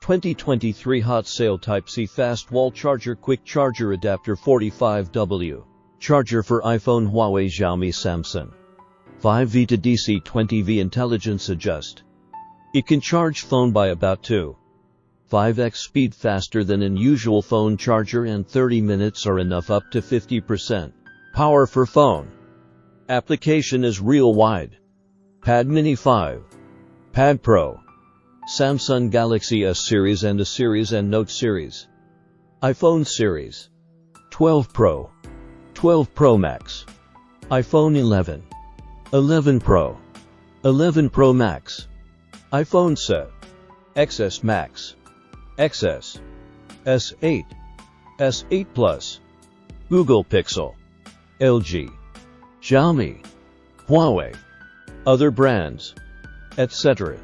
2023 Hot Sale Type-C Fast Wall Charger Quick Charger Adapter 45W. Charger for iPhone, Huawei, Xiaomi, Samsung. 5V to DC 20V Intelligence Adjust. It can charge phone by about 2.5x speed faster than an usual phone charger, and 30 minutes are enough up to 50% power for phone. Application is real wide. Pad Mini 5. Pad Pro. Samsung Galaxy S series and A series and Note series. iPhone series. 12 Pro. 12 Pro Max. iPhone 11. 11 Pro. 11 Pro Max. iPhone set. XS Max. XS. S8. S8 Plus. Google Pixel. LG. Xiaomi. Huawei. Other brands. Etc.